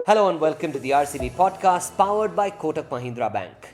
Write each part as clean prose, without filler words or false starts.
Hello and welcome to the RCB podcast powered by Kotak Mahindra Bank.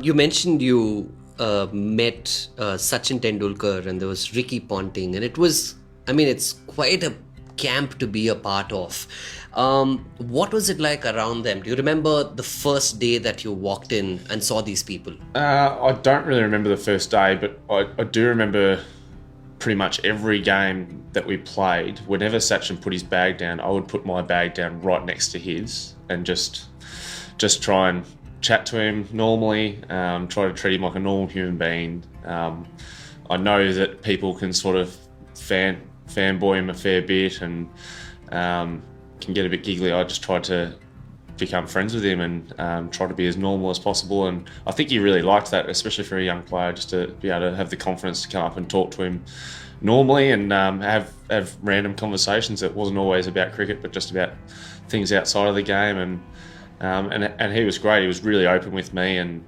You mentioned you met Sachin Tendulkar and there was Ricky Ponting, and it's quite a camp to be a part of. What was it like around them? Do you remember the first day that you walked in and saw these people? I don't really remember the first day, but I do remember pretty much every game that we played. Whenever Sachin put his bag down, I would put my bag down right next to his and just try and chat to him normally, try to treat him like a normal human being. I know that people can sort of fanboy him a fair bit and can get a bit giggly. I just tried to become friends with him and try to be as normal as possible, and I think he really liked that, especially for a young player, just to be able to have the confidence to come up and talk to him normally and have random conversations that wasn't always about cricket but just about things outside of the game, and he was great. He was really open with me, and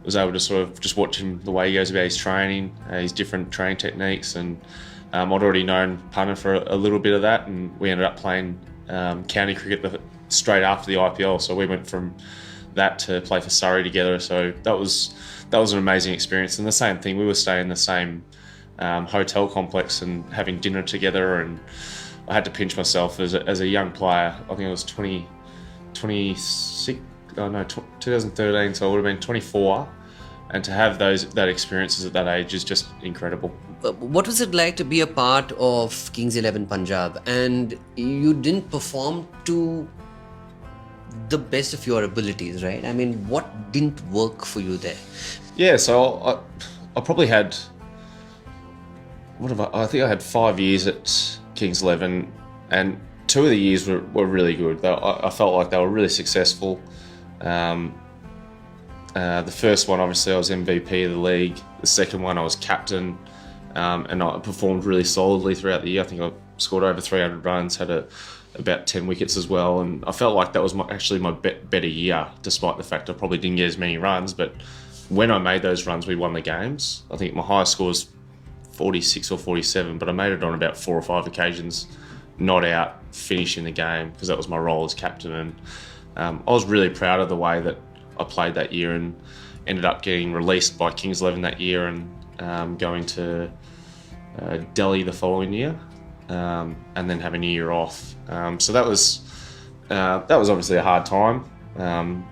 was able to sort of just watch him, the way he goes about his training, his different training techniques, and I'd already known Punter for a little bit of that, and we ended up playing county cricket straight after the IPL, so we went from that to play for Surrey together, so that was an amazing experience. And the same thing, we were staying in the same hotel complex and having dinner together, and I had to pinch myself as a young player. I think I was 2013, so I would have been 24, and to have that experiences at that age is just incredible. What was it like to be a part of Kings 11 Punjab and you didn't perform to the best of your abilities, right? I mean, what didn't work for you there? Yeah, so I probably had, I think I had 5 years at Kings 11, and 2 of the years were really good. I felt like they were really successful. The first one, obviously, I was MVP of the league. The second one, I was captain, and I performed really solidly throughout the year. I think I scored over 300 runs, had about 10 wickets as well, and I felt like that was actually my better year, despite the fact I probably didn't get as many runs. But when I made those runs, we won the games. I think my highest score was 46 or 47, but I made it on about 4 or 5 occasions, not out, finishing the game, because that was my role as captain. And I was really proud of the way that I played that year, and ended up getting released by Kings 11 that year and going to Delhi the following year, and then having a year off. So that was obviously a hard time. I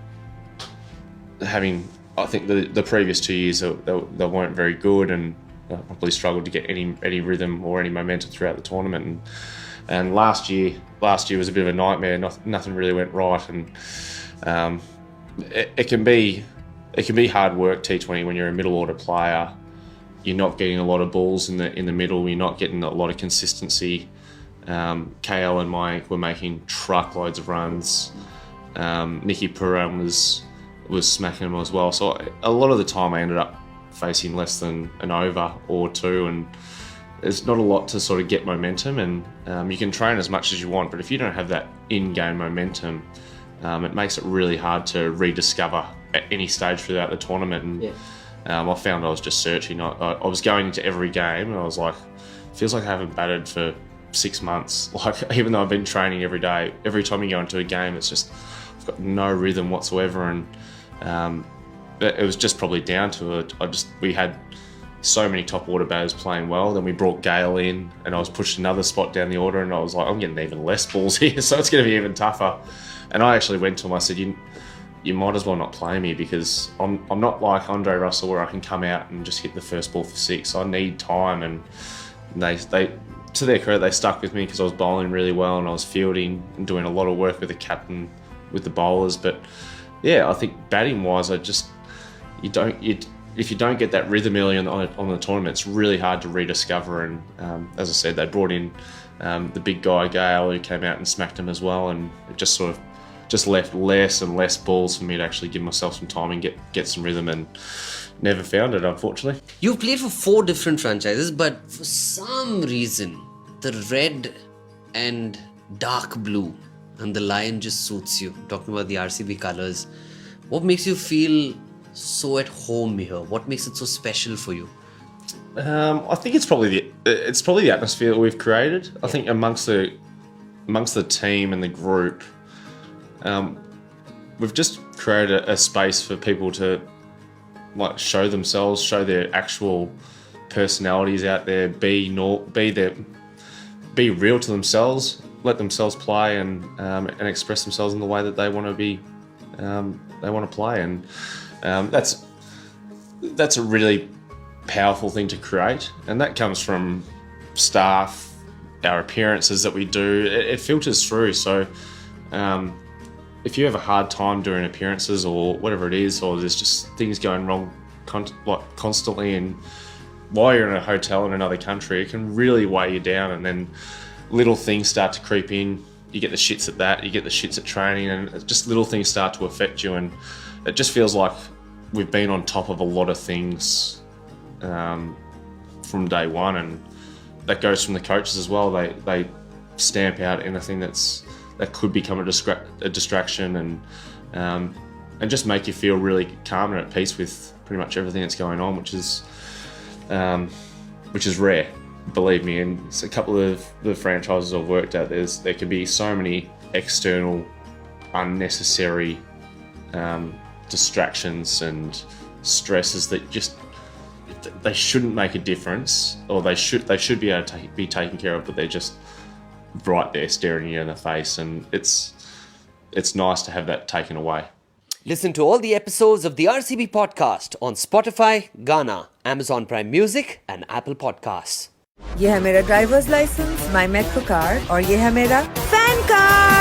think the previous 2 years they weren't very good, and I probably struggled to get any rhythm or any momentum throughout the tournament. And last year was a bit of a nightmare. Nothing really went right, and it can be hard work, T20, when you're a middle order player. You're not getting a lot of balls in the middle. You're not getting a lot of consistency. KL and Mike were making truckloads of runs. Nicky Puram was smacking them as well. So a lot of the time I ended up facing less than an over or 2, and there's not a lot to sort of get momentum, and you can train as much as you want, but if you don't have that in-game momentum, it makes it really hard to rediscover at any stage throughout the tournament. And I found I was just searching. I was going into every game and I was like, feels like I haven't batted for 6 months. Like, even though I've been training every day, every time you go into a game, it's just, I've got no rhythm whatsoever. And it was just probably down to it. We had so many top order batters playing well. Then we brought Gale in, and I was pushed another spot down the order, and I was like, I'm getting even less balls here, so it's going to be even tougher. And I actually went to him, I said, you might as well not play me, because I'm not like Andre Russell where I can come out and just hit the first ball for 6. I need time. And they to their credit, they stuck with me because I was bowling really well and I was fielding and doing a lot of work with the captain, with the bowlers. But yeah, I think batting wise, if you don't get that rhythm early on the tournament, it's really hard to rediscover. And as I said, they brought in the big guy Gale, who came out and smacked him as well, and it just sort of left less and less balls for me to actually give myself some time and get some rhythm, and never found it, unfortunately. You've played for 4 different franchises, but for some reason the red and dark blue, and the lion just suits you. Talking about the RCB colors, what makes you feel so at home here? What makes it so special for you? I think it's probably the atmosphere that we've created. I think amongst the team and the group, we've just created a space for people to like show themselves, show their actual personalities out there, be real to themselves, let themselves play and express themselves in the way that they want to be, they want to play, and that's a really powerful thing to create, and that comes from staff, our appearances that we do. It filters through. So if you have a hard time doing appearances or whatever it is, or there's just things going wrong constantly, and while you're in a hotel in another country, it can really weigh you down, and then little things start to creep in. You get the shits at that, you get the shits at training, and just little things start to affect you, and it just feels like we've been on top of a lot of things from day one, and that goes from the coaches as well. They stamp out anything that could become a distraction, and just make you feel really calm and at peace with pretty much everything that's going on, which is rare, believe me. And it's a couple of the franchises I've worked at, there can be so many external unnecessary distractions and stresses that just they shouldn't make a difference, or they should be able to be taken care of, but they're just right there staring you in the face, and it's nice to have that taken away. Listen to all the episodes of the RCB podcast on Spotify, Ghana, Amazon Prime Music and Apple Podcasts. ये है मेरा drivers licence, माई metro card और ये है मेरा fan card.